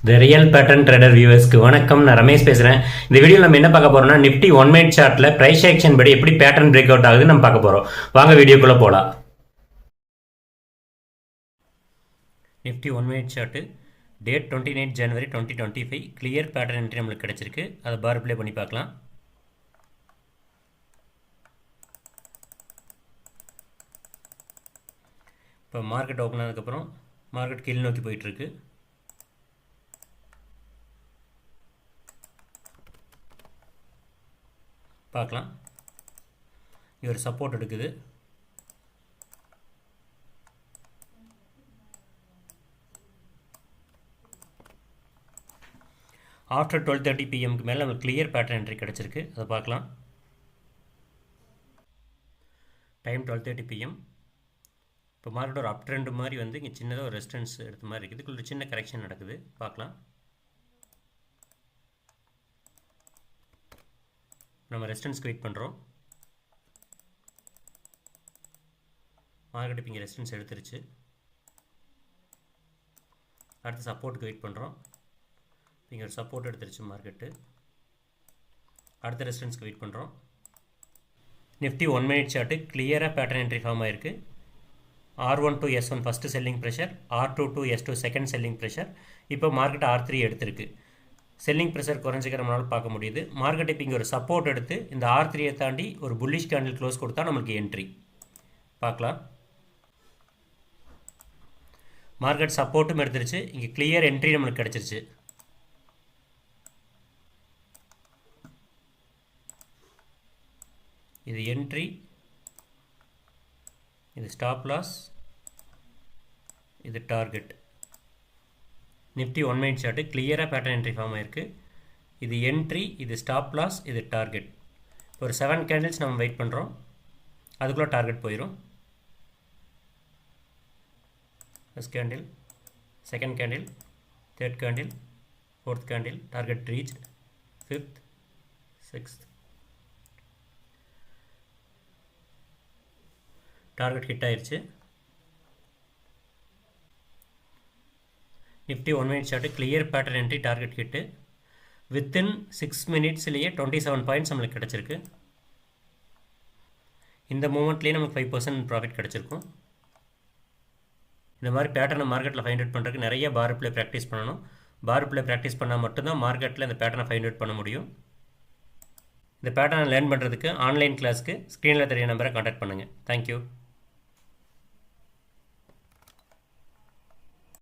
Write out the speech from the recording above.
The real pattern trader வியூவர்ஸ்க்கு வணக்கம். நான் ரமேஷ் பேசுகிறேன். இந்த வீடியோவில் நம்ம என்ன பார்க்க போகிறோம்னா, நிஃப்டி 1 மினிட் சார்ட்டில் ப்ரைஸ் ஆக்ஷன் படி எப்படி பேட்டர்ன் பிரேக் அவுட் ஆகுதுன்னு நம்ம பார்க்க போகிறோம். வாங்க வீடியோக்குள்ளே போகலாம். நிஃப்டி 1 மினிட் சார்ட்டு டேட் 29 ஜனவரி 2025 கிளியர் பேட்டர்ன் என்ட்ரி நம்மளுக்கு கிடச்சிருக்கு. அதை பார் ப்ளே பண்ணி பார்க்கலாம். இப்போ மார்க்கெட் ஓப்பன் ஆனதுக்கப்புறம் மார்க்கெட் கீழ் நோக்கி போயிட்டுருக்கு. பார்க்கலாம். இது ஒரு சப்போர்ட் எடுக்குது. ஆஃப்டர் 12:30 PM மேலே நம்மளுக்கு கிளியர் பேட்டர்ன் என்ட்ரி கிடச்சிருக்கு. அதை பார்க்கலாம். Time 12:30 PM. இப்போ மார்க்கெட் ஒரு அப் ட்ரெண்ட் மாதிரி வந்து இங்கே சின்னதாக ஒரு ரெசிஸ்டன்ஸ் எடுத்த மாதிரி இருக்குது. இதுக்குள்ள சின்ன கரெக்ஷன் நடக்குது. பார்க்கலாம். நம்ம ரெசிஸ்டன்ஸ்க்கு வெயிட் பண்ணுறோம். மார்க்கெட் இப்போ இங்கே ரெசிஸ்டன்ஸ் எடுத்துருச்சு. அடுத்து சப்போர்ட்டுக்கு வெயிட் பண்ணுறோம். இங்கே ஒரு சப்போர்ட் எடுத்துருச்சு மார்க்கெட்டு. அடுத்த ரெசிஸ்டன்ஸ்க்கு வெயிட் பண்ணுறோம். நிஃப்டி 1 மினிட் சார்ட்டு கிளியராக பேட்டர்ன் என்ட்ரி ஃபார்ம் ஆயிருக்கு. R1 to S1 first selling pressure, R2 to S2 second selling pressure. இப்போ மார்க்கெட் R3 எடுத்திருக்கு. செல்லிங் ப்ரெஷர் குறைஞ்சிக்க நம்மளால் பார்க்க முடியுது. மார்க்கெட் இப்போ இங்கே ஒரு சப்போர்ட் எடுத்து இந்த R3யை தாண்டி ஒரு புல்லிஷ் கேண்டில் க்ளோஸ் கொடுத்தா நம்மளுக்கு என்ட்ரி பார்க்கலாம். மார்க்கெட் சப்போர்ட்டும் எடுத்துருச்சு. இங்கே கிளியர் என்ட்ரி நம்மளுக்கு கிடச்சிருச்சு. இது என்ட்ரி, இது ஸ்டாப் லாஸ், இது டார்கெட். நிஃப்டி 1 மினிட் சார்ட்டு கிளியராக பேட்டர்ன் என்ட்ரி ஃபார்ம் ஆயிருக்கு. இது என்ட்ரி, இது ஸ்டாப் லாஸ், இது டார்கெட். ஒரு 7 கேண்டில்ஸ் நம்ம வெயிட் பண்ணுறோம். அதுக்குள்ளே டார்கெட் போயிடும். First candle, second candle, third candle, fourth candle, target reach, fifth, sixth. Target hit ஆயிடுச்சு. Nifty 1 minute chart clear pattern entry, target hit. Within 6 மினிட்ஸ்லேயே 27 பாயிண்ட்ஸ் நம்மளுக்கு கிடச்சிருக்கு. இந்த மூமெண்ட்லேயே நமக்கு 5% ப்ராஃபிட் கிடச்சிருக்கும். இந்த மாதிரி பேட்டர்னை மார்க்கெட்டில் ஃபைண்ட் அவுட் பண்ணுறதுக்கு நிறைய பார் ப்ளே ப்ராக்டிஸ் பண்ணணும். பார் ப்ளே ப்ராக்டிஸ் பண்ணால் மட்டும்தான் மார்க்கெட்டில் இந்த பேட்டர்னை ஃபைண்ட் அவுட் பண்ண முடியும். இந்த பேட்டர்னை லேர்ன் பண்ணுறதுக்கு ஆன்லைன் கிளாஸ்க்கு ஸ்க்ரீனில் தெரிய நம்பரை கான்டாக்ட் பண்ணுங்கள். தேங்க்யூ.